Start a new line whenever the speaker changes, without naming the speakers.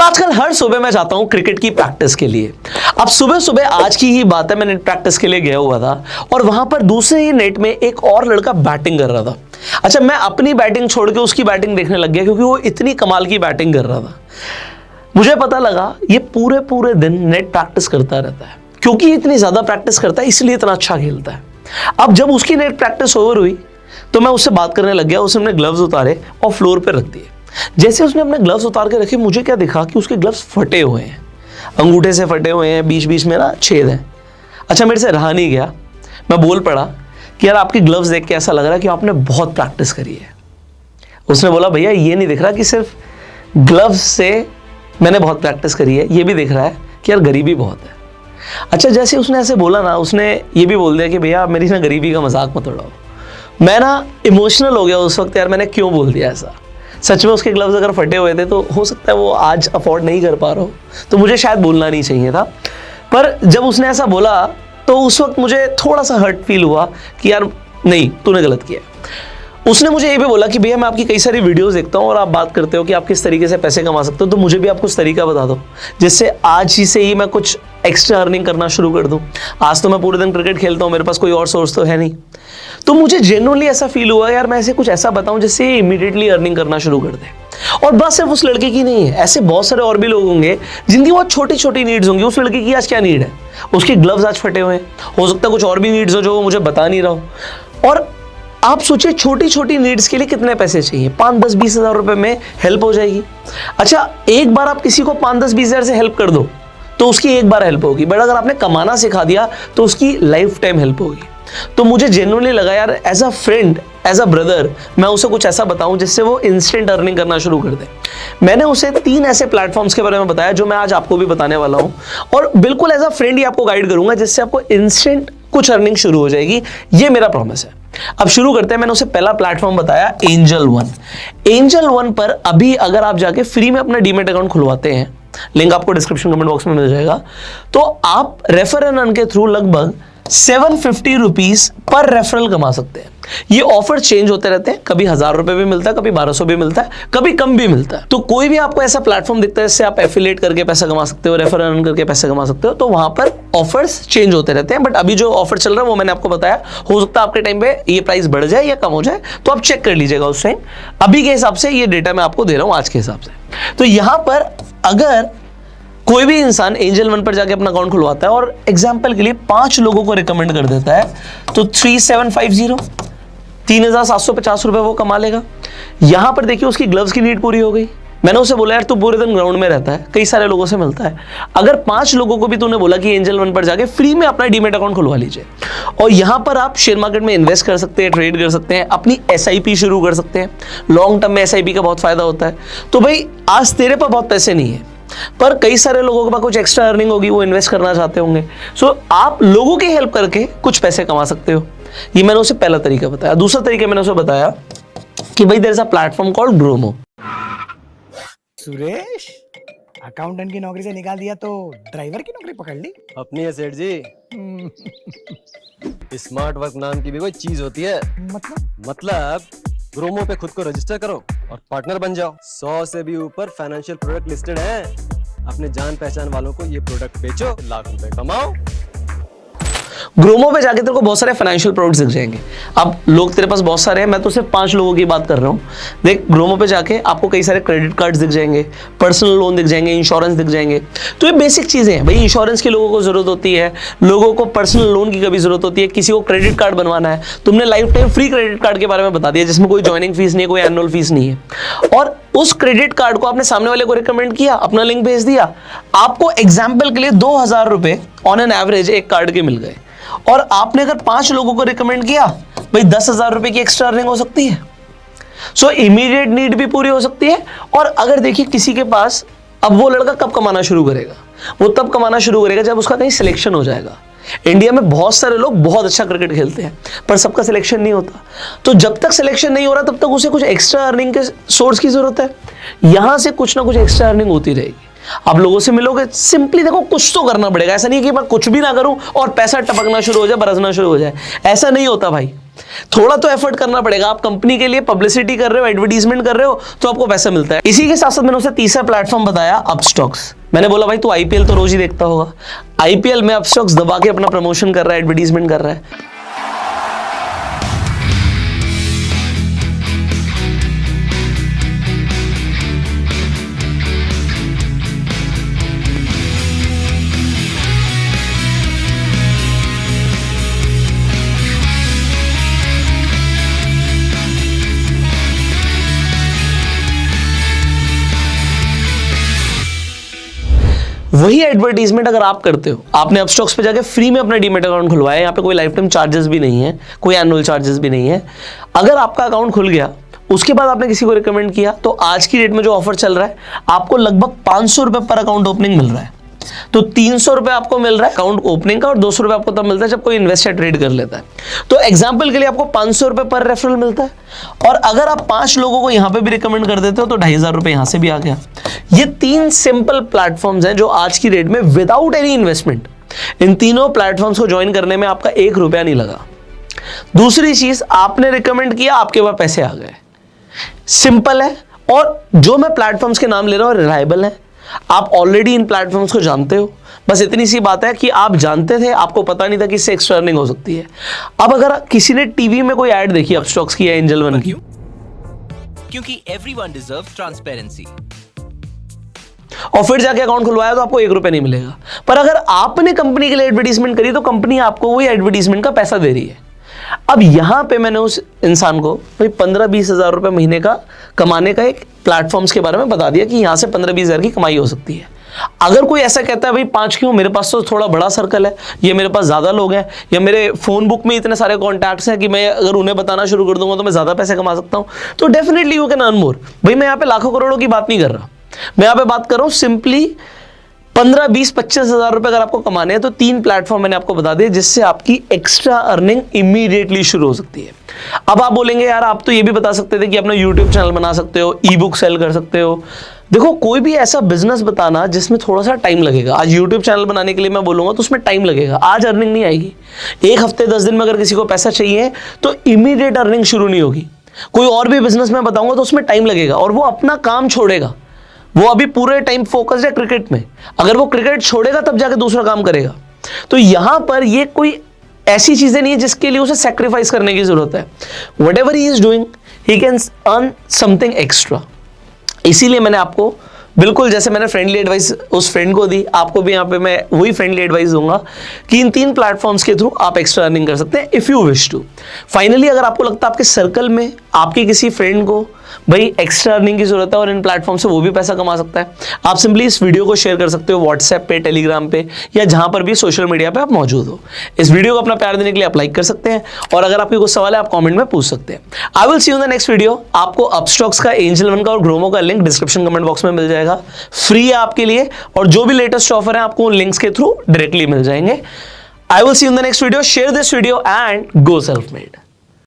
आजकल हर सुबह मैं जाता हूं क्रिकेट की प्रैक्टिस के लिए। अब सुबह सुबह आज की ही बात है, मैं नेट प्रैक्टिस के लिए गया हुआ था और वहां पर दूसरे ही नेट में एक और लड़का बैटिंग कर रहा था। अच्छा, मैं अपनी बैटिंग छोड़ के उसकी बैटिंग देखने लग गया क्योंकि वो इतनी कमाल की बैटिंग कर रहा था। मुझे पता लगा ये पूरे पूरे दिन नेट प्रैक्टिस करता रहता है। क्योंकि इतनी ज्यादा प्रैक्टिस करता है इसलिए इतना अच्छा खेलता है। अब जब उसकी नेट प्रैक्टिस ओवर हुई तो मैं उससे बात करने लग गया। उसने अपने ग्लव्स उतारे और फ्लोर पे रख दिए। जैसे उसने अपने ग्लव्स उतार के रखे, मुझे क्या दिखा कि उसके ग्लव्स फटे हुए हैं, अंगूठे से फटे हुए हैं, बीच बीच में ना छेद है। अच्छा, मेरे से रहा नहीं गया, मैं बोल पड़ा कि यार आपके ग्लव्स देख के ऐसा लग रहा है कि आपने बहुत प्रैक्टिस करी है। उसने बोला भैया ये नहीं दिख रहा कि सिर्फ ग्लव्स से मैंने बहुत प्रैक्टिस करी है, ये भी दिख रहा है कि यार गरीबी बहुत है। अच्छा, जैसे उसने ऐसे बोला ना, उसने ये भी बोल दिया कि भैया आप मेरी ना गरीबी का मजाक मत उड़ाओ। मैं ना इमोशनल हो गया उस वक्त, यार मैंने क्यों बोल दिया ऐसा। सच में उसके ग्लव्स अगर फटे हुए थे तो हो सकता है वो आज अफोर्ड नहीं कर पा रहा हो, तो मुझे शायद बोलना नहीं चाहिए था। पर जब उसने ऐसा बोला तो उस वक्त मुझे थोड़ा सा हर्ट फील हुआ कि यार नहीं, तूने गलत किया। उसने मुझे ये भी बोला कि भैया मैं आपकी कई सारी वीडियोस देखता हूँ और आप बात करते हो कि आप किस तरीके से पैसे कमा सकते हो, तो मुझे भी आप कुछ तरीका बता दो जिससे आज ही से ही मैं कुछ एक्स्ट्रा अर्निंग करना शुरू कर दूं। आज तो मैं पूरे दिन क्रिकेट खेलता हूँ, मेरे पास कोई और सोर्स तो है नहीं। तो मुझे जेन्युइनली ऐसा फील हुआ यार मैं ऐसे कुछ ऐसा बताऊं जिससे इमीडिएटली अर्निंग करना शुरू कर दे। और बस सिर्फ उस लड़के की नहीं है, ऐसे बहुत सारे और भी लोग होंगे जिनकी बहुत छोटी छोटी नीड्स होंगी। उस लड़के की आज क्या नीड है? उसके ग्लव्स आज फटे हुए हैं, हो सकता है कुछ और भी नीड्स हो जो वो मुझे बता नहीं रहा हो। और आप सोचिए छोटी छोटी नीड्स के लिए कितने पैसे चाहिए? 5, 10, 20 हज़ार रुपए में हेल्प हो जाएगी। अच्छा, एक बार आप किसी को 5, 10, 20 हज़ार से हेल्प कर दो तो उसकी एक बार हेल्प होगी, बट अगर आपने कमाना सिखा दिया तो उसकी लाइफ टाइम हेल्प होगी। तो मुझे जेन्युइनली लगा यार as a friend, as a brother, मैं उसे कुछ ऐसा बताऊं जिससे वो इंस्टेंट अर्निंग करना शुरू कर दे। मैंने उसे 3 ऐसे प्लेटफॉर्म्स के बारे में बताया जो मैं आज आपको भी बताने वाला हूं, और बिल्कुल एज अ फ्रेंड ही आपको गाइड करूंगा जिससे आपको इंस्टेंट कुछ अर्निंग शुरू हो जाएगी। ये मेरा प्रॉमिस है। अब शुरू करते हैं। मैंने उसे पहला प्लेटफॉर्म बताया एंजल वन। एंजल वन पर अभी अगर आप जाके फ्री में अपना डीमैट अकाउंट खुलवाते हैं, लिंक आपको डिस्क्रिप्शन कमेंट बॉक्स में मिल जाएगा, तो आप रेफर एंड अर्न के थ्रू लगभग 750 रुपीज पर रेफरल कमा सकते हैं। ये ऑफर चेंज होते रहते हैं, कभी 1000 रुपए भी मिलता है, कभी 1200 भी मिलता है, कभी कम भी मिलता है। तो कोई भी आपको ऐसा प्लेटफॉर्म दिखता है जिससे आप एफिलिएट करके पैसा कमा सकते हो, रेफर अर्न करके पैसा कमा सकते हो, तो वहां पर ऑफर्स चेंज होते रहते हैं। बट अभी जो ऑफर चल रहा है वो मैंने आपको बताया, हो सकता है आपके टाइम पे ये प्राइस बढ़ जाए या कम हो जाए, तो आप चेक कर लीजिएगा उस टाइम। अभी के हिसाब से ये डेटा मैं आपको दे रहा हूं आज के हिसाब से। तो यहां पर अगर कोई भी इंसान एंजल वन पर जाके अपना अकाउंट खुलवाता है और एग्जांपल के लिए 5 लोगों को रिकमेंड कर देता है, तो 3750 3750 रुपए वो कमा लेगा। यहां पर देखिए उसकी ग्लव्स की नीड पूरी हो गई। मैंने उसे बोला यार तू पूरे दिन ग्राउंड में रहता है, कई सारे लोगों से मिलता है, अगर 5 लोगों को भी तूने बोला कि एंजल वन पर जाके फ्री में अपना डीमैट अकाउंट खुलवा लीजिए, और यहां पर आप शेयर मार्केट में इन्वेस्ट कर सकते हैं, ट्रेड कर सकते हैं, अपनी एसआईपी शुरू कर सकते हैं। लॉन्ग टर्म में एसआईपी का बहुत फायदा होता है। तो भाई आज तेरे पर बहुत पैसे नहीं है, पर कई सारे लोगों के पास कुछ एक्स्ट्रा अर्निंग होगी, वो इन्वेस्ट करना चाहते होंगे, सो आप लोगों की हेल्प करके कुछ पैसे कमा सकते हो। ये मैंने उसे पहला तरीका बताया। दूसरा तरीका मैंने उसे बताया कि भाई there is a platform called GroMo.
Suresh, accountant की नौकरी से निकाल दिया तो ड्राइवर की नौकरी पकड़ ली।
अपनी है सेठ जी। स्मार्ट वर्क नाम की भी कोई चीज होती है। मतलब ग्रोमो पे खुद को रजिस्टर करो और पार्टनर बन जाओ। 100 से भी ऊपर फाइनेंशियल प्रोडक्ट लिस्टेड हैं। अपने जान पहचान वालों को ये प्रोडक्ट बेचो, लाख रुपए कमाओ।
ग्रोमो पे जाके तेरे को बहुत सारे फाइनेंशियल प्रोडक्ट्स दिख जाएंगे। अब लोग तेरे पास बहुत सारे हैं, मैं तो सिर्फ 5 लोगों की बात कर रहा हूँ। देख, ग्रोमो पे जाके आपको कई सारे क्रेडिट कार्ड्स दिख जाएंगे, पर्सनल लोन दिख जाएंगे, इंश्योरेंस दिख जाएंगे। तो ये बेसिक चीजें हैं भाई। इंश्योरेंस की लोगों को जरूरत होती है, लोगों को पर्सनल लोन की कभी जरूरत होती है, किसी को क्रेडिट कार्ड बनवाना है, तुमने life time free credit card के बारे में बता दिया जिसमें कोई ज्वाइनिंग फीस नहीं है, कोई एनुअल फीस नहीं है, और उस क्रेडिट कार्ड को आपने सामने वाले को रिकमेंड किया, अपना लिंक भेज दिया, आपको एग्जाम्पल के लिए 2000 रुपए ऑन एन एवरेज एक कार्ड के मिल गए, और आपने अगर 5 लोगों को रिकमेंड किया, भाई 10,000 रुपए की एक्स्ट्रा अर्निंग हो सकती है। सो इमीडिएट नीड भी पूरी हो सकती है। और अगर देखिए किसी के पास, अब वो लड़का कब कमाना शुरू करेगा? वो तब कमाना शुरू करेगा जब उसका कहीं सिलेक्शन हो जाएगा। इंडिया में बहुत सारे लोग बहुत अच्छा क्रिकेट खेलते हैं, पर सबका सिलेक्शन नहीं होता। तो जब तक सिलेक्शन नहीं हो रहा तब तक उसे कुछ एक्स्ट्रा अर्निंग के सोर्स की जरूरत है। यहां से कुछ ना कुछ एक्स्ट्रा अर्निंग होती रहेगी। आप लोगों से मिलोगे, सिंपली देखो कुछ तो करना पड़ेगा। ऐसा नहीं कि मैं कुछ भी ना करूं और पैसा टपकना शुरू हो जाए, बरसना शुरू हो जाए, ऐसा नहीं होता भाई। थोड़ा तो एफर्ट करना पड़ेगा। आप कंपनी के लिए पब्लिसिटी कर रहे हो, एडवर्टीजमेंट कर रहे हो, तो आपको पैसा मिलता है। इसी के साथ साथ मैंने उसे तीसरा प्लेटफॉर्म बताया, अपस्टॉक्स। मैंने बोला भाई तू आईपीएल तो रोज ही देखता होगा, आईपीएल में अपस्टॉक्स दबा के अपना प्रमोशन कर रहा है, एडवर्टीजमेंट कर रहा है। वही एडवर्टीजमेंट अगर आप करते हो, आपने अपस्टॉक्स पे जाके फ्री में अपना डीमैट अकाउंट खुलवाया, यहाँ पे कोई लाइफ टाइम चार्जेस भी नहीं है, कोई एनुअल चार्जेस भी नहीं है। अगर आपका अकाउंट खुल गया, उसके बाद आपने किसी को रिकमेंड किया, तो आज की डेट में जो ऑफर चल रहा है, आपको लगभग 500 रुपए पर अकाउंट ओपनिंग मिल रहा है। तो 300 रुपए आपको मिल रहा है अकाउंट ओपनिंग का, और 200 रुपए आपको तब मिलता है जब कोई इन्वेस्ट या ट्रेड कर लेता है। तो एग्जांपल के लिए आपको 500 रुपए पर रेफरल मिलता है, और अगर आप 5 लोगों को यहां पे भी रिकमेंड कर देते हो तो 2500 रुपए यहां से भी आ गया। ये 3 सिंपल प्लेटफॉर्म्स हैं जो आज की डेट में विदाउट एनी इन्वेस्टमेंट, इन तीनों प्लेटफॉर्म्स को ज्वाइन करने में आपका 1 रुपया नहीं लगा। दूसरी चीज, आपने रिकमेंड किया, आपके पास पैसे आ गए, सिंपल है। और जो मैं प्लेटफॉर्म्स के नाम ले रहा हूं रिलायबल है, आप ऑलरेडी इन प्लेटफॉर्म्स को जानते हो। बस इतनी सी बात है कि आप जानते थे, आपको पता नहीं था कि इससे एक्स्ट्रा अर्निंग हो सकती है। अब अगर किसी ने टीवी में कोई ऐड देखी अपस्टॉक्स की या एंजल वन की,
क्योंकि एवरीवन डिजर्व्स ट्रांसपेरेंसी,
और फिर जाके अकाउंट खुलवाया, तो आपको 1 रुपया नहीं मिलेगा। पर अगर आपने कंपनी के लिए एडवर्टीजमेंट करी, तो कंपनी आपको वही एडवर्टीजमेंट का पैसा दे रही है। अब यहां पे मैंने उस इंसान को भाई 15-20 हजार रुपए महीने का कमाने का एक प्लेटफॉर्म्स के बारे में बता दिया कि यहां से 15-20 हजार की कमाई हो सकती है। अगर कोई ऐसा कहता है भाई 5 क्यों, मेरे पास तो थोड़ा बड़ा सर्कल है, ये मेरे पास ज्यादा लोग हैं, या मेरे फोन बुक में इतने सारे कॉन्टैक्ट्स हैं कि मैं अगर उन्हें बताना शुरू कर दूंगा तो मैं ज्यादा पैसे कमा सकता हूं, तो definitely you can earn more. भाई मैं यहाँ पे लाखों करोड़ों की बात नहीं कर रहा, मैं यहाँ पे बात कर रहा हूँ सिंपली 15-20-25 हजार रुपए अगर आपको कमाने हैं, तो 3 प्लेटफॉर्म मैंने आपको बता दिए जिससे आपकी एक्स्ट्रा अर्निंग इमीडिएटली शुरू हो सकती है। अब आप बोलेंगे यार आप तो ये भी बता सकते थे कि अपना यूट्यूब चैनल बना सकते हो, ई बुक सेल कर सकते हो। देखो, कोई भी ऐसा बिजनेस बताना जिसमें थोड़ा सा टाइम लगेगा। आज यूट्यूब चैनल बनाने के लिए मैं बोलूंगा तो उसमें टाइम लगेगा, आज अर्निंग नहीं आएगी। 1 हफ्ते 10 दिन में अगर किसी को पैसा चाहिए तो इमीडिएट अर्निंग शुरू नहीं होगी। कोई और भी बिजनेस मैं बताऊंगा तो उसमें टाइम लगेगा, और वो अपना काम छोड़ेगा। वो अभी पूरे टाइम फोकस्ड है क्रिकेट में, अगर वो क्रिकेट छोड़ेगा तब जाके दूसरा काम करेगा। तो यहां पर ये कोई ऐसी चीजें नहीं है जिसके लिए उसे सैक्रिफाइस करने की जरूरत है। Whatever he is doing, he can earn something extra. इसीलिए मैंने आपको बिल्कुल जैसे मैंने फ्रेंडली एडवाइस उस फ्रेंड को दी, आपको भी यहाँ पे मैं वही फ्रेंडली एडवाइस दूंगा कि इन 3 प्लेटफॉर्म्स के थ्रू आप एक्स्ट्रा अर्निंग कर सकते हैं if you wish to. Finally, अगर आपको लगता है आपके सर्कल में आपके किसी फ्रेंड को भाई एक्स्ट्रा अर्निंग की जरूरत है और इन प्लेटफॉर्म से वो भी पैसा कमा सकता है, आप सिंपली इस वीडियो को शेयर कर सकते हो व्हाट्सएप पे, टेलीग्राम पे, या जहां पर भी सोशल मीडिया पे आप मौजूद हो। इस वीडियो को अपना प्यार देने के लिए आप लाइक कर सकते हैं, और अगर आपके कुछ सवाल है आप कमेंट में पूछ सकते हैं। I will see you in the next video. आपको अपस्टॉक्स का, एंजल वन का और ग्रोमो का लिंक डिस्क्रिप्शन कमेंट बॉक्स में मिल जाएगा, फ्री है आपके लिए, और जो भी लेटेस्ट ऑफर है आपको उन लिंक्स के थ्रू डायरेक्टली मिल जाएंगे। I will see you in the next video. Share this video and go self made.